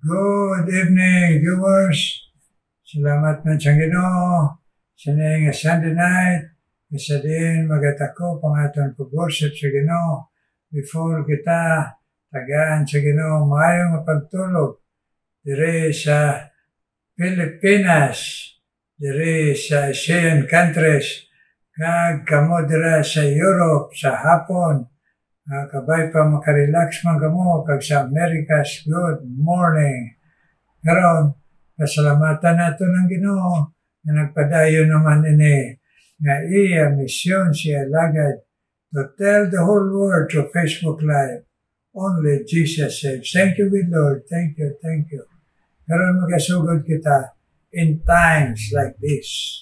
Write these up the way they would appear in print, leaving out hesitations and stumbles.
Good evening, viewers. Salamat man sa Ginoo. Sa Sunday night, isa din magatako pangaton pag-worship sa Ginoo. Before kita tagaan sa Ginoo, maayong pagtulog dire sa Pilipinas, dire sa Asian countries, kag kamo dira sa Europe, sa Hapon, kabay pa makarelax man kamo, kag sa Amerikas, good morning. Karon, pasalamatan nato ng Ginoo na nagpadayon naman ini nga iya misyon siya lagad to tell the whole world through Facebook Live. Only Jesus saves. Thank you, good Lord. Thank you, thank you. Karon magasugod kita in times like this.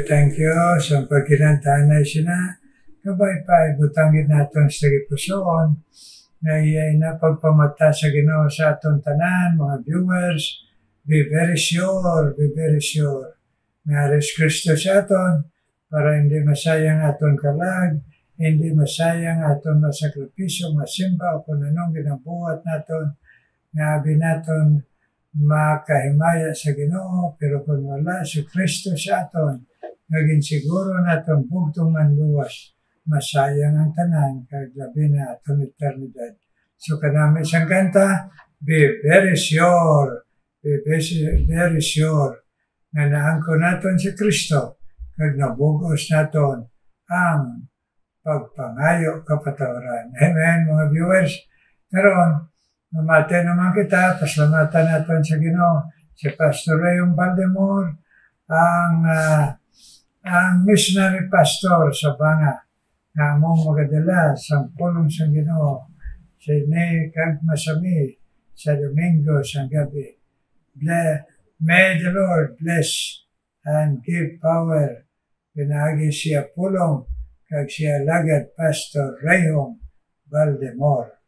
Thank you. So, pagkinantaan na sina, kabay pa, ibutangin natin sa pusoon, na iyay napagpamata sa Ginoo sa atong tanan, mga viewers, be very sure, na Aris Kristo sa aton, para hindi masayang aton kalag, hindi masayang aton masakripisyo, masimba, o kung anong ginabuhat naton, nga abi naton makahimaya sa Ginoo, pero kung wala si Kristo sa aton, naging siguro natong bugtong manluwas, masayang ang tanan, kag labi na atong eternidad. So kanami siyang kanta, be very sure, na naangko naton si Kristo, kag nabugos naton ang pagpangayo kapatawaran. Amen, mga viewers. Karon, mamate naman kita, pasalamatan naton sa Ginoo, si Pastor Rayong Baldemor, ang missionary pastor sa Banga, na among magadala sa pulong sa Ginoo, sa ini kag masami sa Domingo sa gabi. May the Lord bless and give power. Pinagi siya pulong kag siya lagad Pastor Rayong Baldemor.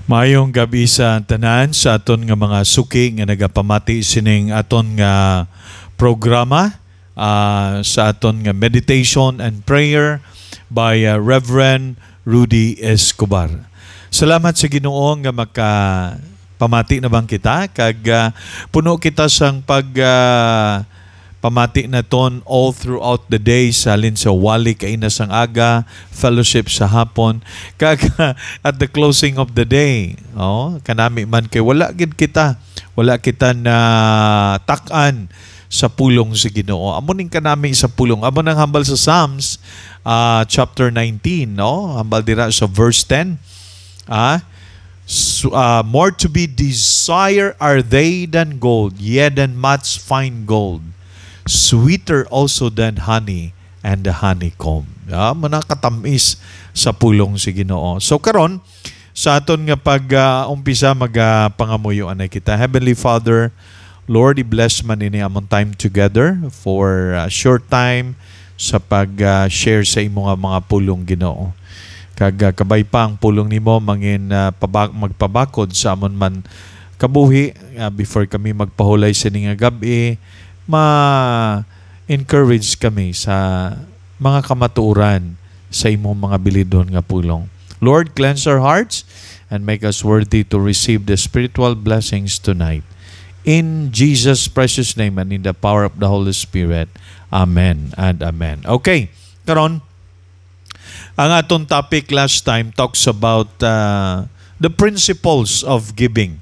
Mayong gabi sa tanan sa aton nga mga suki nga nagapamati sining aton nga programa sa aton nga meditation and prayer by Reverend Rudy Escobar. Salamat sa Ginoo nga makapamati na bang kita kag puno kita sang pamati na ton all throughout the day sa alin sa wali kaina sang aga, fellowship sa hapon, kag at the closing of the day. Kanami man kay wala gid kita Wala kita na takan sa pulong sa Ginoo. Amunin ka namin sa pulong. Amo nang hambal sa Psalms chapter 19, no? Hambal dira sa verse 10. More to be desired are they than gold, yea than much fine gold, sweeter also than honey and the honeycomb. Manakatamis sa pulong si Ginoo. So karon sa aton nga pag-umpisa pangamuyoan na kita. Heavenly Father, Lord, i-bless man ini among time together for a short time sa pag-share sa imo nga mga pulong Ginoo. Kag kabay pa ang pulong nimo mangin magpabakod sa amon man kabuhi before kami magpahulay sa ning gabi, ma-encourage kami sa mga kamatuoran sa imong mga bilidon nga pulong. Lord, cleanse our hearts and make us worthy to receive the spiritual blessings tonight. In Jesus' precious name and in the power of the Holy Spirit. Amen and amen. Okay, karon ang atong topic last time talks about the principles of giving.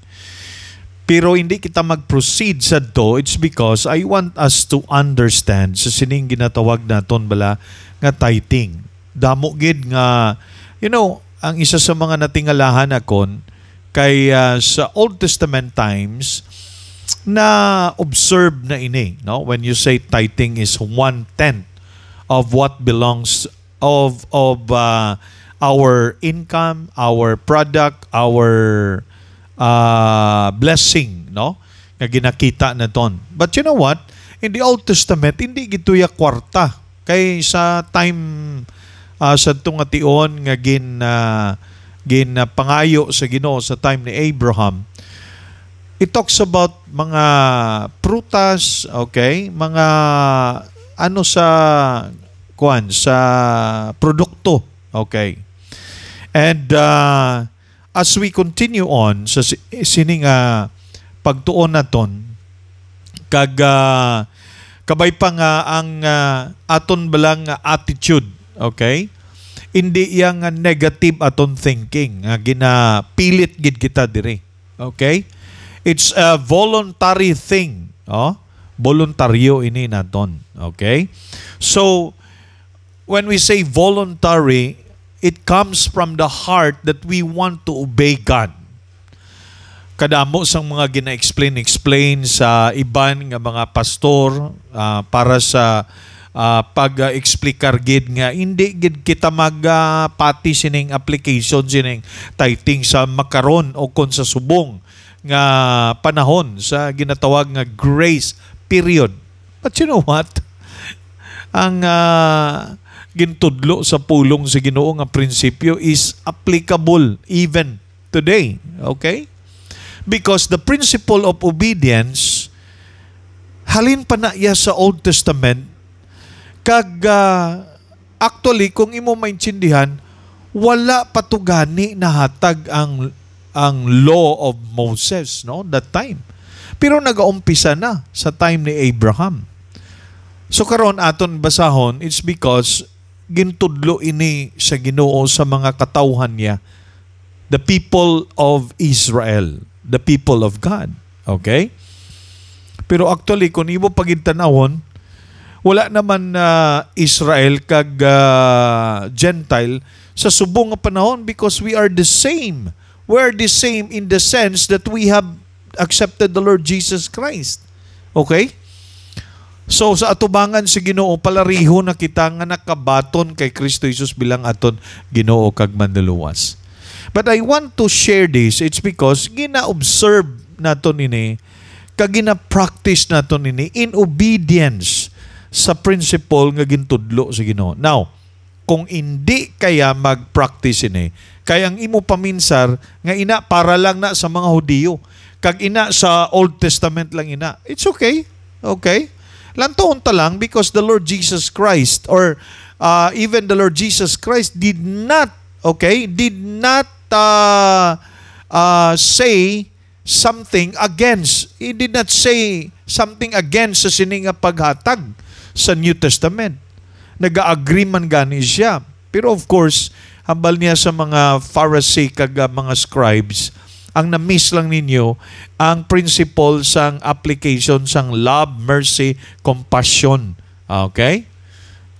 Pero hindi kita mag-proceed sa do, it's because I want us to understand sa sining ginatawag naton bala nga tithing. Damo gid nga, ang isa sa mga natingalahan akon kay sa Old Testament times na observe na ini, no? When you say tithing is 1/10 of what belongs of our income, our product, our blessing, no? Nga ginakita na ton. But you know what? In the Old Testament, hindi gituya kwarta. Kay sa time sa tungation nga pangayo sa Ginoo sa time ni Abraham, it talks about mga prutas, okay? Mga sa produkto, okay? And as we continue on sa sining pagtuon naton kag kabay pa nga ang aton balang attitude, okay? Hindi yang negative aton thinking nga ginapilit gid kita diri, okay? It's a voluntary thing, voluntaryo ini naton, okay? So when we say voluntary, it comes from the heart that we want to obey God. Kadamo sang mga gina-explain sa iban nga mga pastor para sa pag-explikar gid nga hindi gid kita magpati sining application sining tithing sa makaron o kon sa subong nga panahon sa ginatawag nga grace period. But you know what? Ang gintudlo sa pulong sa Ginoo nga prinsipyo is applicable even today, okay? Because the principle of obedience halin pa na iya sa Old Testament kag actually kung imo maintindihan wala patugani na hatag ang law of Moses, no, that time. Pero nagaumpisa na sa time ni Abraham. So karon aton basahon, it's because gintudlo ini sa Ginoo sa mga katawhan niya, the people of Israel, the people of God, okay? Pero actually kung imo pagintanawon, wala naman Israel kag Gentile sa subong nga panahon because we are the same. We are the same in the sense that we have accepted the Lord Jesus Christ. Okay? So sa atubangan si Ginoo palariho na kita nga nakabaton kay Kristo Jesus bilang aton Ginoo kag manluluwas. But I want to share this. It's because gina-observe naton ini kag gina-practice naton ini in obedience sa principle nga gintudlo sa Ginoo. Now, kung hindi kaya mag-practice ini, kaya ang imo paminsar nga ina para lang na sa mga Hudiyo, kag ina sa Old Testament lang ina, it's okay. Okay? Lantoon ta lang because the Lord Jesus Christ or even the Lord Jesus Christ did not say something against. He did not say something against sa sining paghatag sa New Testament. Nag-agree man gani siya. Pero of course, hambal niya sa mga Pharisee kag mga scribes, Ang na-miss lang ninyo ang principle sang application sang love, mercy, compassion. Okay?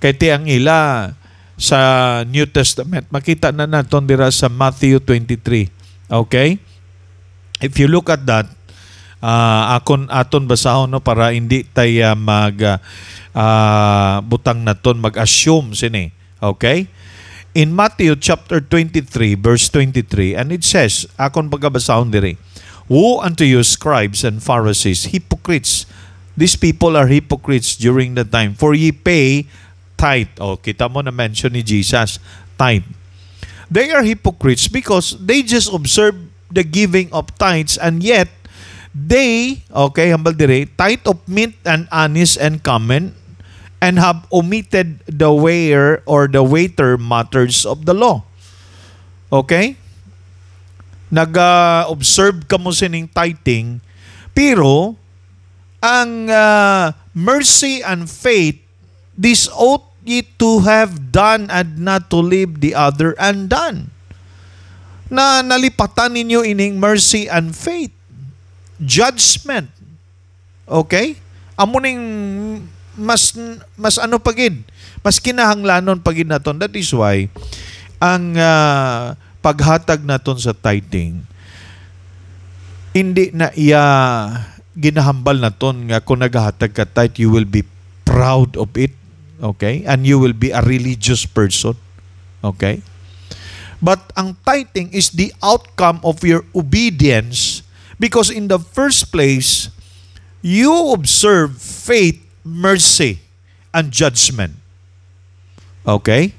Kaya ang ila sa New Testament, makita na natin dira sa Matthew 23. Okay? If you look at that, aton basahon no, para hindi tayo butang naton mag-assume sini. Okay? In Matthew chapter 23 verse 23, and it says, akon pagkabasahon diri, "Woe unto you, scribes and Pharisees, hypocrites! These people are hypocrites during the time, for ye pay tithe." O, kita mo na mention ni Jesus, tithe. They are hypocrites because they just observe the giving of tithes, and yet they, okay, hambal dire, tithe of mint and anise and cumin, and have omitted the weigher or the waiter matters of the law. Okay? Nag-observe ka mo sining tithing, pero ang mercy and faith, this ought ye to have done and not to leave the other undone. Na nalipatan ninyo ining mercy and faith. Judgment. Okay? Amuning mas ano pagid, mas kinahanglanon pagid naton. That is why ang paghatag naton sa tithing, hindi na iya ginahambal naton nga kung naghatag ka tithe, you will be proud of it, okay, and you will be a religious person, okay. But ang tithing is the outcome of your obedience, because in the first place you observe faith, mercy, and judgment. Okay?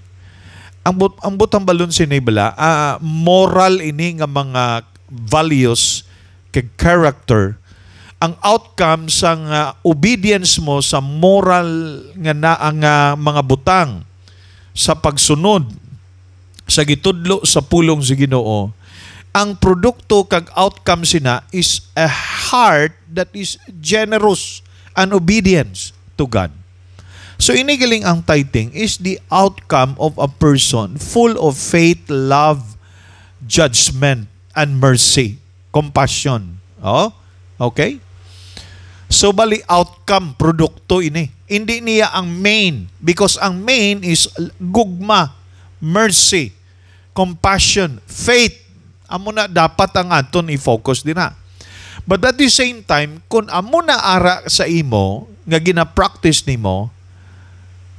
Ang butang balon sinibala, moral ini nga mga values kag character, ang outcome sang obedience mo sa moral nga na ang mga butang sa pagsunod sa gitudlo sa pulong sa Ginoo, ang produkto kag outcome sina is a heart that is generous and obedience to God. So inigaling ang tithing is the outcome of a person full of faith, love, judgment, and mercy, compassion. Oh, okay? So bali outcome, produkto ini. Hindi niya ang main, because ang main is gugma, mercy, compassion, faith. Amo na dapat ang aton i-focus din na. But at the same time, kung amo na ara sa imo, nga gina-practice nimo,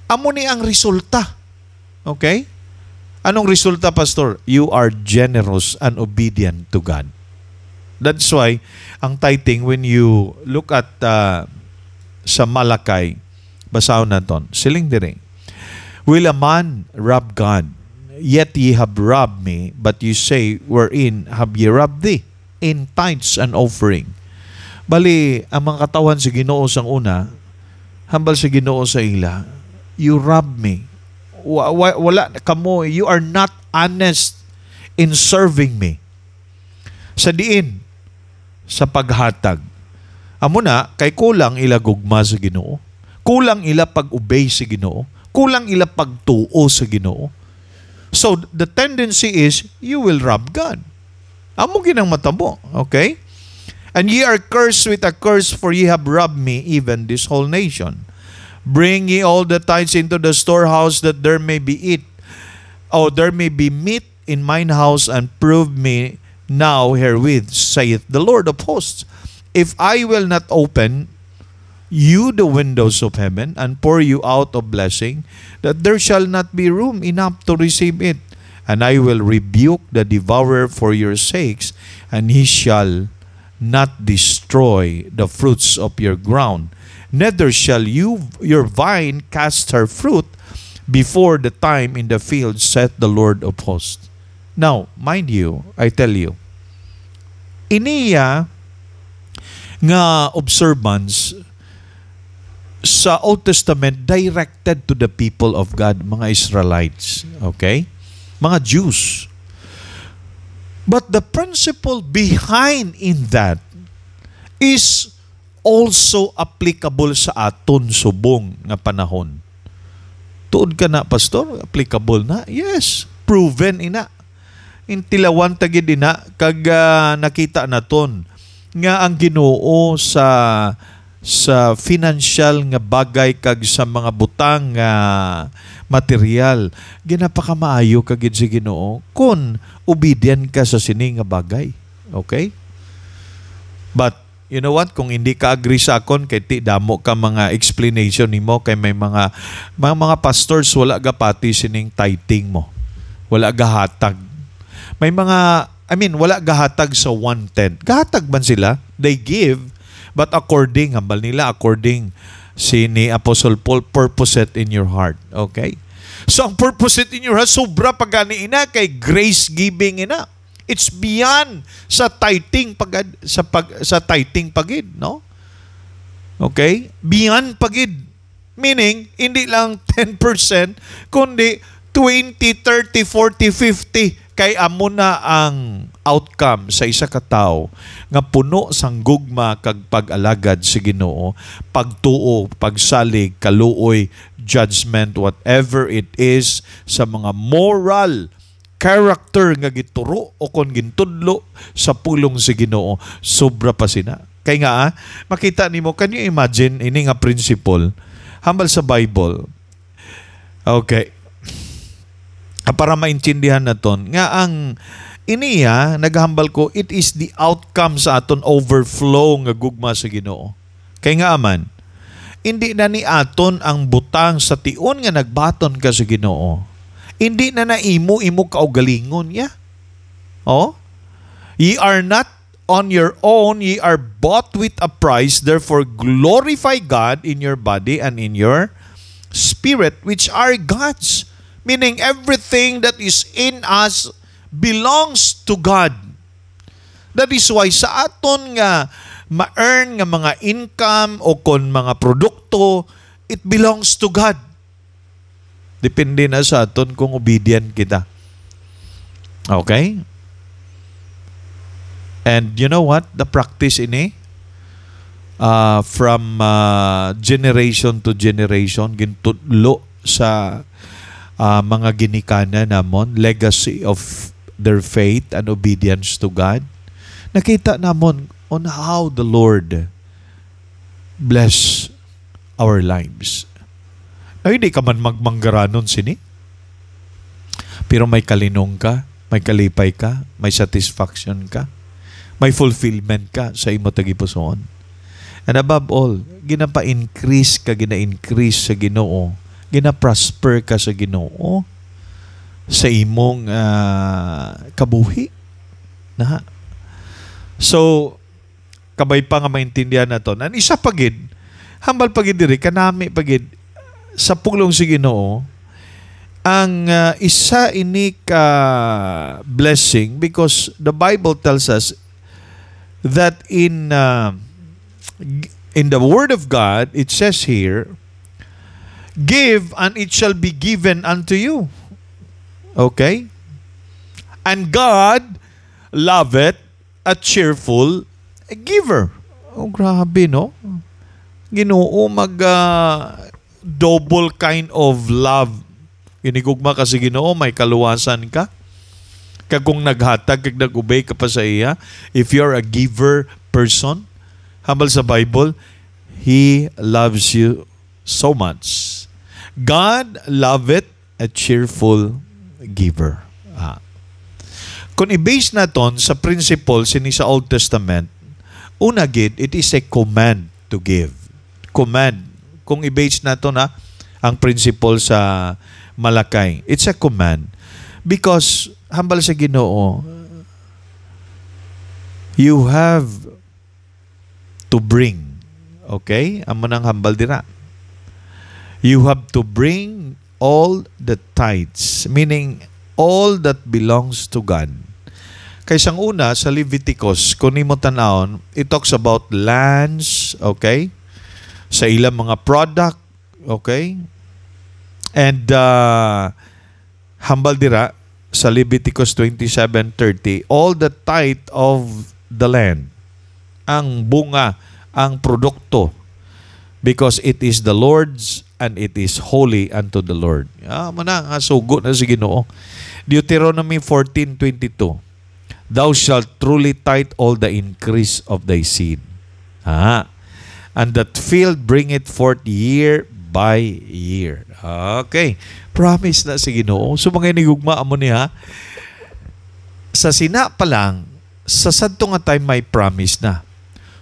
amo ni ang resulta. Okay? Anong resulta, Pastor? You are generous and obedient to God. That's why, ang tithing, when you look at sa Malakay, basahon naton, siling dire, "Will a man rob God? Yet ye have robbed me, but you say, wherein have ye robbed thee? In tithes and offering." Bali, ang mga katawan sa Ginoo sang una, hambal sa Ginoo sa ila, you rob me. Wala kamo, you are not honest in serving me. Sa diin, sa paghatag. Amo na, kay kulang ila gugma sa Ginoo. Kulang ila pag-obey sa Ginoo. Kulang ila pagtuo sa Ginoo. So, the tendency is, you will rob God. Amo ginang matabo. Okay? "And ye are cursed with a curse, for ye have robbed me, even this whole nation. Bring ye all the tithes into the storehouse, that there may be there may be meat in mine house, and prove me now herewith, saith the Lord of hosts, if I will not open you the windows of heaven, and pour you out of blessing, that there shall not be room enough to receive it. And I will rebuke the devourer for your sakes, and he shall not destroy the fruits of your ground. Neither shall your vine cast her fruit before the time in the field, saith the Lord of hosts." Now, mind you, I tell you, iniya nga observance sa Old Testament directed to the people of God, mga Israelites. Okay? Mga Jews. But the principle behind in that is also applicable sa aton subong nga panahon. Tuod ka na, Pastor? Applicable na? Yes. Proven ina. intilawan tagid dina kag nakita naton nga ang Ginoo sa financial nga bagay kag sa mga butang nga material ginapakamaayo kagid si Ginoo kun obedient ka sa sini nga bagay. Okay? But you know what, kung hindi ka agree sa akon kay ti damo ka mga explanation nimo kay may mga pastors wala gapati sining tithing mo. Wala gahatag. May mga wala gahatag sa 1/10. Gahatag man sila, they give, but according si ni Apostle Paul, purpose it in your heart. Okay? So ang purpose it in your heart, sobra pagani ina kay grace giving ina. It's beyond sa tithing sa tithing pagid, no? Okay? Beyond pagid. Meaning, hindi lang 10%, kundi 20, 30, 40, 50 kay amo na ang outcome sa isa ka tawo nga puno sang gugma kag pag-alagad sa Ginoo, pagtuo, pagsalig, kaluoy, judgment, whatever it is sa mga moral character nga gituro o kon gintudlo sa pulong sa Ginoo, sobra pa sina. Kay nga makita nimo, can you imagine ini nga principle hambal sa Bible? Okay. Para maintindihan naton nga ang iniya naghambal ko, it is the outcome sa aton overflow nga gugma sa Ginoo. Kay nga aman, hindi na ni aton ang butang sa tion nga nagbaton ka sa Ginoo. Hindi na naimo kaugalingon ya. Oh? Ye are not on your own, ye are bought with a price, therefore glorify God in your body and in your spirit, which are God's. Meaning everything that is in us belongs to God. That is why sa aton nga ma-earn nga mga income o kon mga produkto, it belongs to God. Depende na sa aton kung obedient kita. Okay? And you know what? The practice ini, from generation to generation, gintudlo sa mga ginikana namon, legacy of their faith and obedience to God. Nakita namon on how the Lord bless our lives. Ay, hindi ka man magmanggaranon sini. Pero may kalinong ka, may kalipay ka, may satisfaction ka, may fulfillment ka sa imo tagipusoon. And above all, ginapa-increase ka, gina-increase sa Ginoo, gina-prosper ka sa Ginoo sa imong kabuhi. Na. So, kabay pa nga maintindihan na to. Ang isa pagid, hambal pagid diri, kanami pagid, sa pulong si Ginoo, ang isa ini ka blessing, because the Bible tells us that in the Word of God, it says here, give and it shall be given unto you. Okay? And God loveth a cheerful giver. Oh, grabe, no? Ginoo double kind of love. Inigugma kasi Ginoo, may kaluwasan ka. Kag kung naghatag, kag nag-obey ka pa sa iya, if you're a giver person, hambal sa Bible, He loves you so much. God loveth a cheerful giver. Kung i-base naton sa principle sini sa Old Testament, una gid, it is a command to give. Command. Kung i-base nato ang principle sa Malakay, it's a command. Because, hambal sa Ginoo, you have to bring. Okay? Amo nang hambal dira. You have to bring all the tithes, meaning all that belongs to God. Kaysang una, sa Leviticus, kung nimo tanawon, it talks about lands, okay? Sa ilang mga product, okay? And hambal dira sa Leviticus 27:30, all the tithe of the land, ang bunga, ang produkto, because it is the Lord's and it is holy unto the Lord. Nga sugo na si Ginoo. Deuteronomy 14:22. Thou shalt truly tithe all the increase of thy seed. And that field bring it forth year by year. Okay. Promise na si Ginoo. So mga inigugma mo niya, sa sina pa lang, sa sadto nga time may promise na.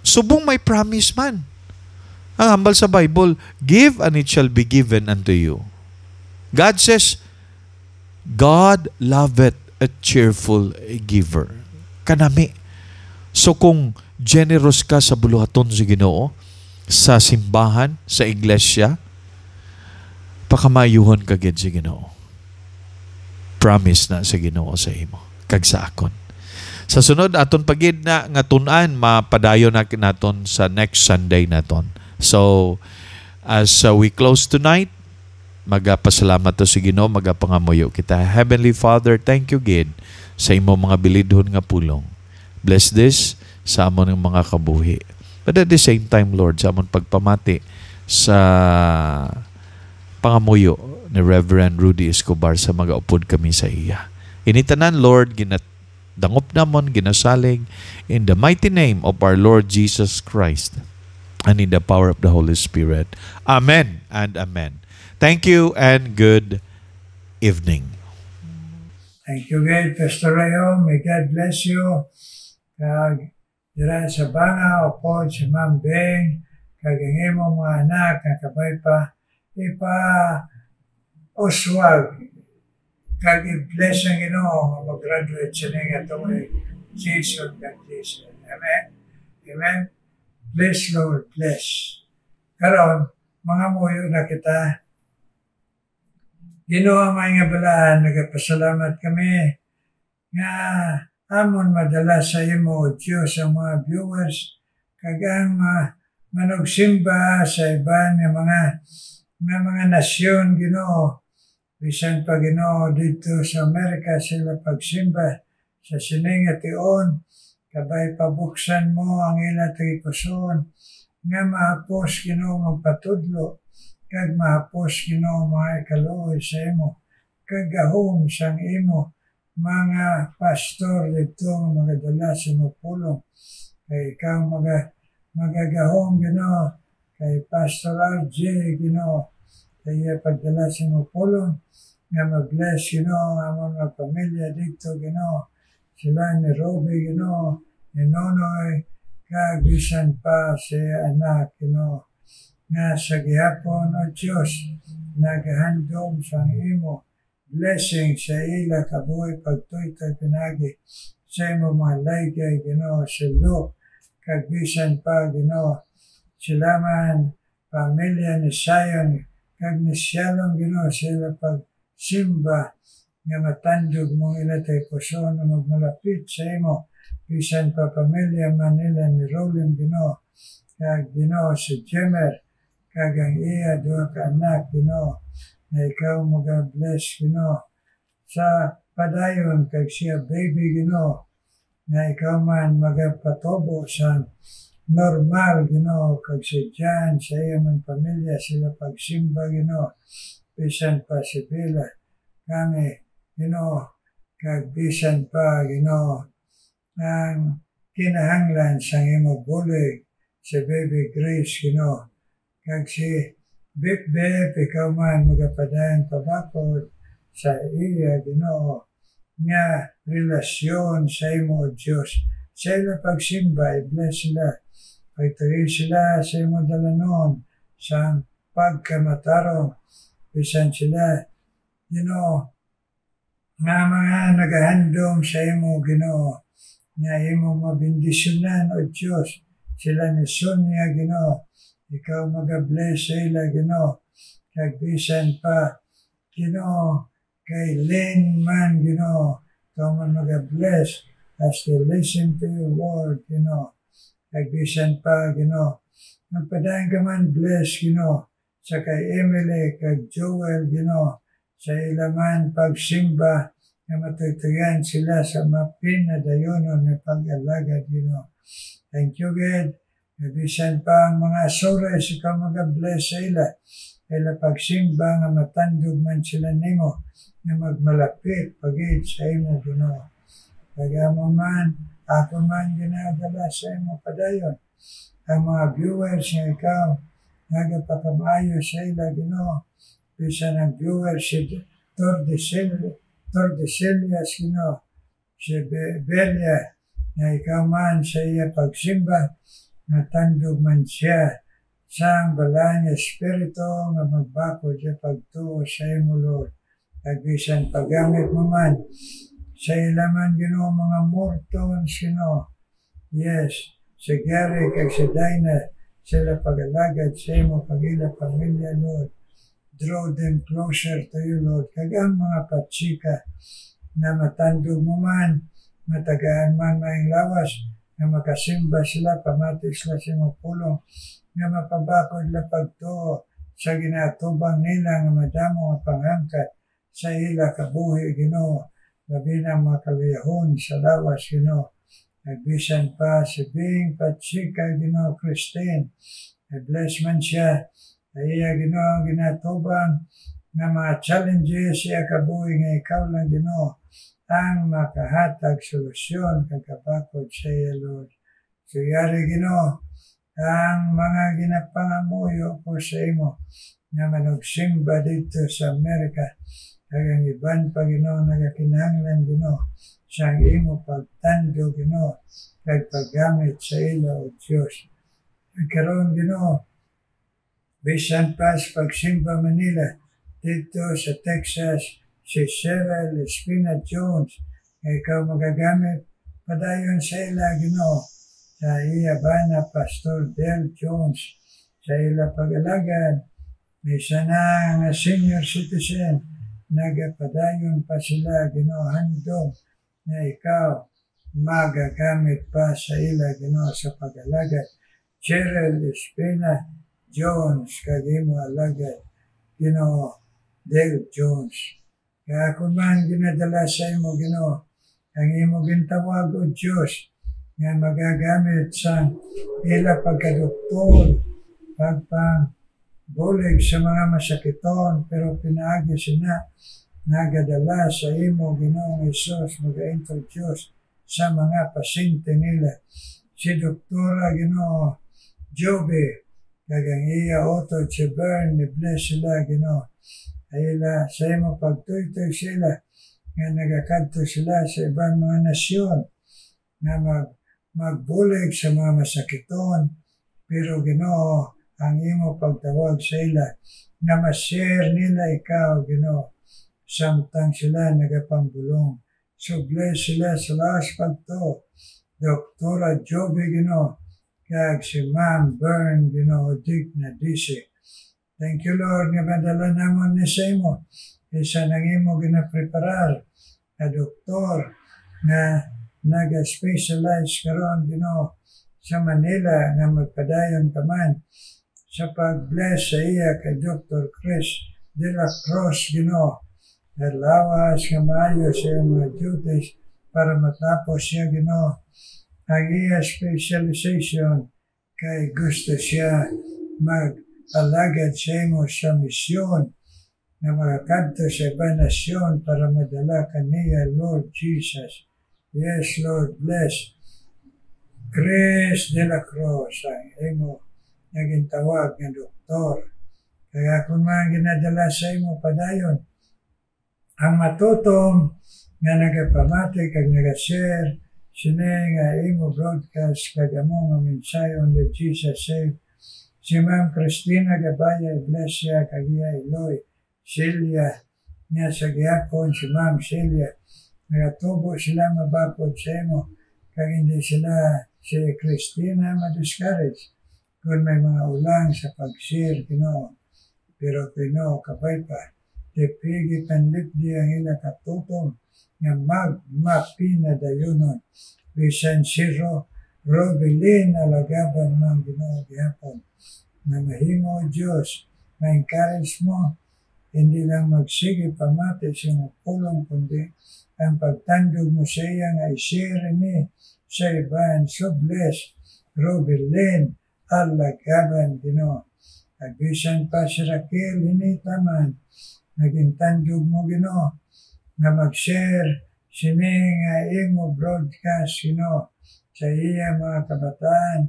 Subong may promise man. Ang hambal sa Bible, give and it shall be given unto you. God says, God loveth a cheerful giver. Kanami. So kung generous ka sa buluhaton sa Ginoo, sa simbahan, sa iglesia, pakamayuhon ka gid sa Ginoo. Promise na sa Ginoo sa imo, kag sa akon. Sa sunod aton pagid na nga tun-an, mapadayon naton sa next Sunday naton. So as we close tonight, magapasalamat to si Ginoo, magapangamuyo kita. Heavenly Father, thank you gid sa imo mga bilidhon nga pulong. Bless this sa amon ng mga kabuhi. But at the same time, Lord, sa amon pagpamati sa pangamuyo ni Reverend Rudy Escobar sa mga upod kami sa iya. Initanan, Lord, dangop namon, ginasalig, in the mighty name of our Lord Jesus Christ and in the power of the Holy Spirit. Amen and amen. Thank you and good evening. Thank you, God, Pastor Rayo. May God bless you. Dira sa banga o po si Ma'am Beng, kaging mo mga anak, nakabay pa, uswag, kag-bless ang Ginoo, mag-graduate siya nga ito Jesus and Jesus. Amen? Amen? Bless, Lord, bless. Karon, mga muyo na kita, Ginoo may nga balaan, nagapasalamat kami, nga amon madala sa imo, Diyos, ang mga viewers, kagang manugsimba sa iban ng mga nasyon, Ginoo. Bisan pa, Ginoo, dito sa Amerika sila pagsimba sa sining at iyon, kabay pabuksan mo ang ila tipuson, nga mahapos, Ginoo, magpatudlo, kag mahapos, Ginoo, mga ikaluoy sa imo, kag gahom sang imo, mga pastor dito mga dala sa mapulong kay ikaw magagahong Ginoo kay Pastor RJ Ginoo kaya pagdala sa mapulong nga mag-bless Ginoo ang mga pamilya dito Ginoo sila ni Roby Ginoo ni Nonoy kag bisan pa si anak Ginoo nga sa gihapon o Diyos nagahandom sang imo blessing sa ila kabuhi pagtuytay pinagi sa imo mga laygay Ginoo silo kag bisan pa Ginoo sila man pamilya ni Zion kag ni Shalom Ginoo sila pagsimba nga matandog mong ila tay puso na magmalapit sa imo bisan pa pamilya man nila ni Roland Ginoo kag Ginoo si Jemer kag ang iya duha ka anak Ginoo na ikaw mag-bless, Ginoo, sa padayon kag siya baby, Ginoo, na ikaw man magpatobo sa normal, Ginoo, kag si Jan, sa iya man pamilya, sila pagsimba, Ginoo, bisan pa si Bella, kami, Ginoo, kag bisan pa, Ginoo, ang kinahanglan sa imo bulig, si baby Grace, Ginoo, kag si Bip, ikaw man magapadayan pabakod sa iya, Ginoo, nga relasyon sa imo, Diyos. Sa ila pagsimba, i-bless sila. Pagtagin sila sa imo dalanon, sa pagkamatarong, bisan sila, Ginoo, nga mga nagahandom sa imo, Ginoo, nga imo mabindisyonan, o Diyos, sila ni Sonia, Ginoo, ikaw mag-bless sa ila, Ginoo. Kag bisan pa, Ginoo, kay Lynn man, Ginoo. Ikaw man mag-bless as they listen to your word, Ginoo. Kag bisan pa, Ginoo. Magpadayan ka man bless, Ginoo. Sa kay Emily, kag Joel, Ginoo. Sa ila man pagsimba, na matutuyan sila sa mapinadayonon ng pag-alagad, Ginoo. Thank you, God. Bisan pa ang mga sores, ikaw mag-bless sa ila. ila pagsimba nga matandog man sila nimo nga magmalapit pagid sa imo Ginoo. Kagamo man, ako man ginadala sa imo padayon. Ang mga viewers nga ikaw, nagapakamayo sa ila Ginoo. Bisan ang viewers si Tordesillas Ginoo, si Belia, na ikaw man sa iya pagsimba, natandog man siya sa ang balay nga Espiritu nga magbakod sa pagtuo sa imo Lord. Bisan paggamit mo man sa ilaman Ginoo mga mortons Ginoo. Yes, si Gary kag si Dinah sila pagalagad sa imo pagila pamilya Lord. Draw them closer to you Lord. Kag ang mga patsika na matandog mo man, matagaan man maing lawas, na makasimba sila, pamati sila sa imo pulong, nga mapabakod la pagtuo sa ginatubang nila nga madamo ang pangangkat sa ila kabuhi Ginoo. Labi na mga kaluyahon sa lawas Ginoo. Nagbisan pa si Bing Patsika Ginoo Christine. Bless man siya. Iya Ginoo ginatubang nga mga challenges siya kabuhi nga ikaw lang Ginoo ang makahatag solusyon kagabakod sa iya Lord. So yari Ginoo ang mga ginapangamuyo ko sa imo na manugsimba dito sa Amerika. Kag ang iban pa Ginoo nagakinahanglan Ginoo sa imo pagtando Ginoo kag paggamit sa ila o Diyos. Karon Ginoo, bisan pa sa pagsimba Manila dito sa Texas, si Cheryl Espina Jones, ikaw magagamit padayon sa ila Ginoo. Sa iya bana Pastor Del Jones, sa ila pag-alagad, bisan na nga senior citizen, nagapadayon pa sila Ginoo handog na ikaw magagamit pa sa ila Ginoo sa pag-alagad. Cheryl Espina Jones kag imo alagad Ginoo Del Jones. Kaya kung man ginadala sa imo Ginoo ang imo gintawag o Diyos nga magagamit sa ila pagkadoktor, pagpangbulig sa mga masakiton, pero pinaagi sina nagadala sa imo Ginoong Hesus mag-introduce sa mga pasyente nila. Si Doktora Ginoo Joby kag ang iya Otto Chibern, ni-bless sila Ginoo. Ayla sa imo pagtuytoy sila nga nagakadto sila sa ibang mga nasyon na magbulig sa mga masakiton, pero Ginoo ang imo pagtawag sa ila na ma-share nila ikaw Ginoo samtang sila nagapambulong. So bless sila sa lawas pagto Doktora Joby Ginoo kag si Ma'am Bern Ginoo Dick na DC. Thank you Lord nga madala namon ni sa imo isa nang imo ginapreparar na doktor na naga-specialize karon Ginoo sa Manila nga magpadayon ka man sa pag-bless sa iya kay Dr. Chris de la Cruz Ginoo. Lawas nga maayo sa mga duties para matapos siya Ginoo ang iya specialization kay gusto siya mag-alagad sa imo sa misyon na makakadto sa ibang nasyon para madala kaniya Lord Jesus. Yes, Lord, bless Chris de la Cruz, ang imo naging tawag ng doktor. Kaya kung mga ginadala sa imo padayon, ang matutong nga nagapamati kag nagashare, sine nga imo broadcast kag amo nga mensayon ni Jesus save. Si Ma'am Cristina Gabaya, bless siya kag iya Eloy, Celia, nga sa gihapon si Ma'am Celia, nagatubo sila mabakod sa imo kag hindi sila si Christina ma-discourage kung may mga ulang sa pag-share Ginoo. Pero Ginoo kabay pa tipigi panlipdi ang ila katutong nga magmapinadayunon bisan siro Robilin alagaban man Ginoo gihapon na mahimo Diyos ma-encourage mo hindi lang magsige pamati sa iyong pulong kundi ang pagtandog mo sa iya nga i-share ni sa iban. So bless Robilin alagaban Ginoo Bisan pa si Raquel, hinita man, naging tandog mo, Ginoo, na mag-share sini nga imo broadcast, Ginoo, sa iya mga kabataan,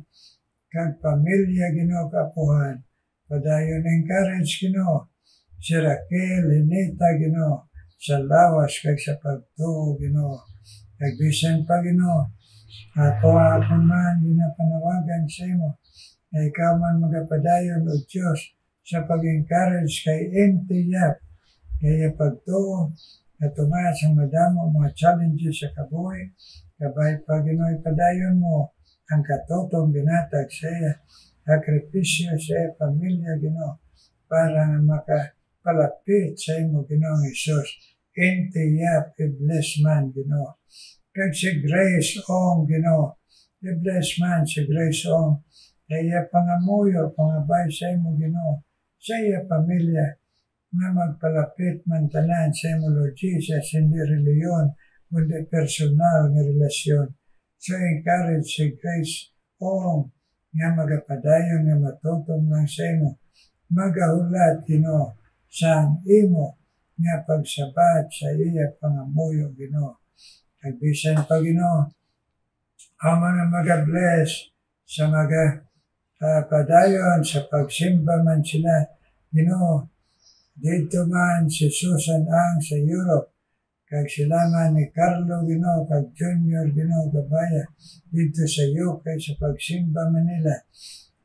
kag pamilya, Ginoo, kapuhan. Padayon encourage, Ginoo, si Raquel, hinita, Ginoo, sa lawas kag sa pagtuo, Ginoo. Kag bisan pa, Ginoo, ako man ginapanawagan sa imo, na ikaw man magapadayon o Diyos sa pag-encourage kay Intiyap, kaya pagtuo, katumas ang madamo mga challenges sa kabuhi, kabay pa, Ginoo, padayon mo ang katutong binatag sa iya, sakripisyo sa iya pamilya, Ginoo, para makapalapit sa imo, Ginoo Hesus. Intiyap, i-bless man, Ginoo. Kag si Grace Ong, Ginoo, i-bless man si Grace Ong, kaya pangamuyo, pangabay sa imo, Ginoo, sa iya pamilya, na magpalapit man tanan sa imo, Lord Jesus, hindi reliyon, kundi personal na relasyon. So encourage si Grace Ong, nga magapadayon nga matutong lang sa imo, magahulat, Ginoo, sa imo, nga pagsabat sa iya pangamuyo, Ginoo. Kag bisan pa, Ginoo, amo na mag-bless sa padayon sa pagsimba man sila, Ginoo. Dito man si Susan Ang sa Europe, kag sila man ni Carlo, Ginoo, kag Junior, Ginoo, Gabaya, dito sa UK sa pagsimba man nila.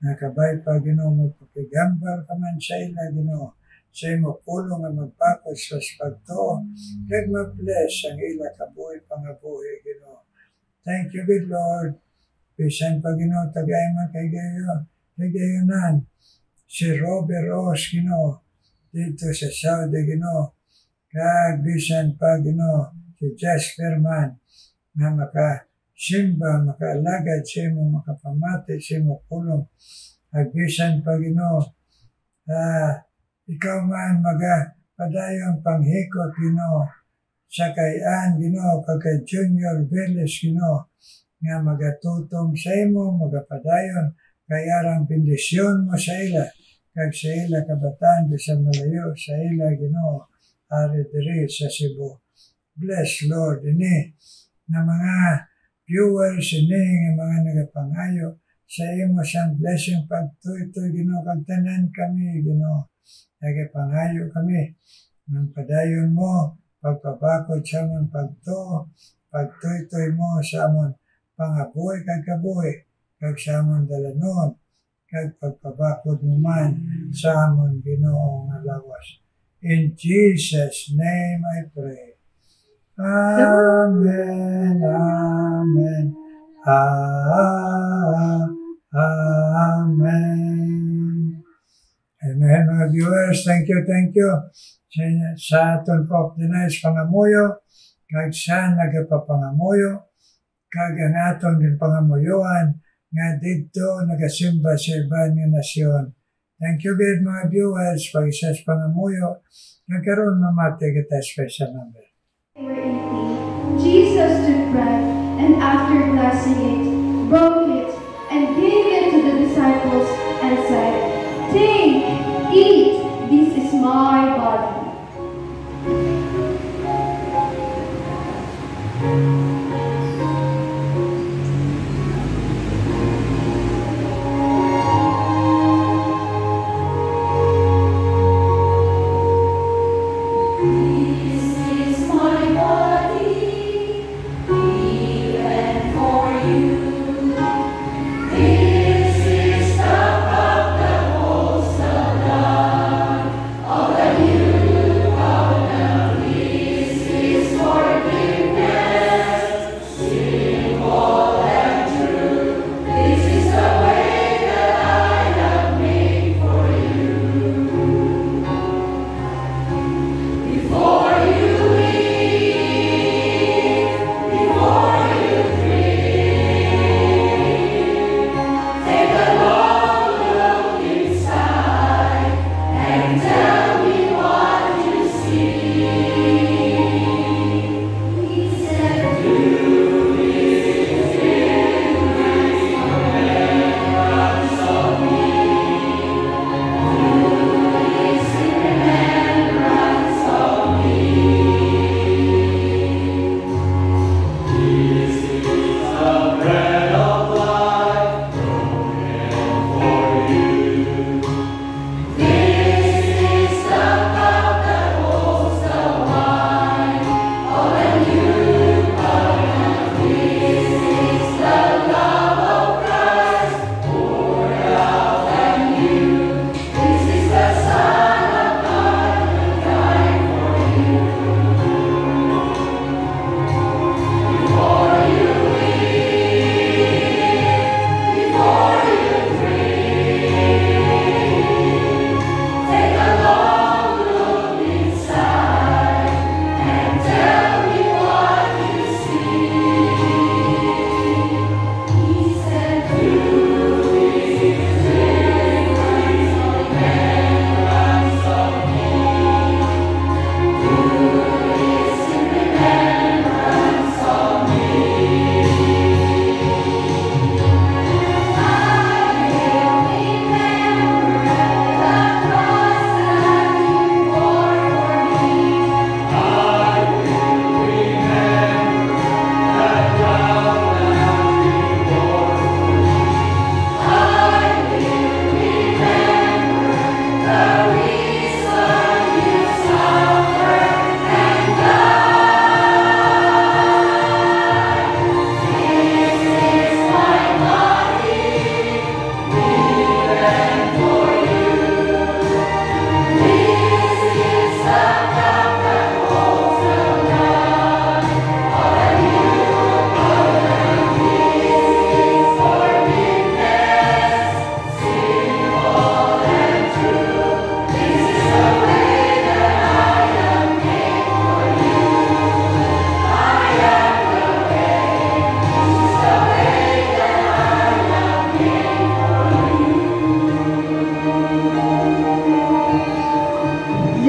Nakabay pa, Ginoo, mo pakigambar ka man sa ila, Ginoo, sa imo pulong nga magpakos sa pagtuo, kag ma-bless ang ila kabuhi pangabuhi, Ginoo. Thank you, good Lord. Bisan pa, Ginoo, tagay man kay gayonan, si Robert Ross, Ginoo, dito sa Saudi, Ginoo, kag bisan pa, Ginoo, si Jasper man, na makasimba, makaalagad sa imo, makapamati sa imo pulong. Kag bisan pa, Ginoo, ikaw man magapadayon panghikot, Ginoo, sa kayan, Ginoo, kag Junior Veles, Ginoo, nga magatutong sa imo, magapadayon, kayarang bendisyon mo sa ila, kag sa ila kabataan, bisan malayo, sa ila, Ginoo, ari diri sa Cebu. Bless, Lord, ini, na mga viewers, ini, nga mga nagapangayo, sa imo siyang blessing pagtutoy, Ginoo, kag tanan kami, Ginoo. Nagapangayo kami ng padayon mo, pagpabakod sa amon pagtuo, pagtutoy mo sa amon pangabuhi kag kabuhi, kag sa amon dalanon, kag pagpabakod mo man sa amon, Ginoo, nga lawas. In Jesus' name I pray. Amen, amen, amen. Amen, mga viewers, thank you. Sa aton po, dinais pangamuyo, kag sa nagapapangamuyo, kag ang aton din pangamuyuan, nga dito nagasimba sa iba ng nasyon. Thank you, good mga viewers, pag isas pangamuyo, nagkaroon mamati kita special number. Jesus took bread, and after blessing it, broke it, and gave it to the disciples, and said, "Take, eat, this is my body." This is the cup that holds the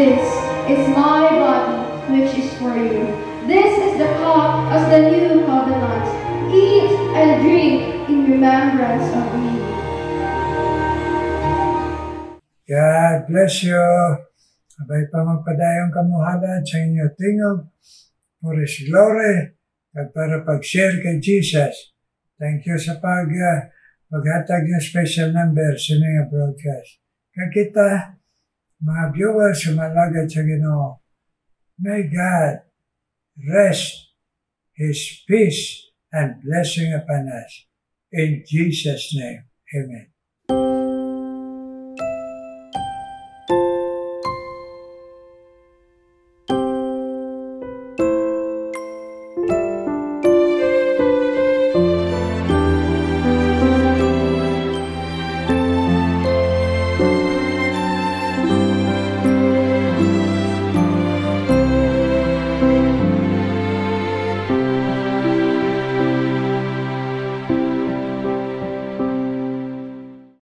This is my body, which is for you. This is the cup of the new covenant. Eat and drink in remembrance of me. God bless you. Abay pa magpadayong kamuhalad sa inyo tingog. For His glory. At para pag-share kay Jesus. Thank you sa paghatag ng special number sa inyong broadcast. Kaya kita, mga viewers, sumalagad sa Ginoo. May God rest His peace and blessing upon us. In Jesus' name, amen.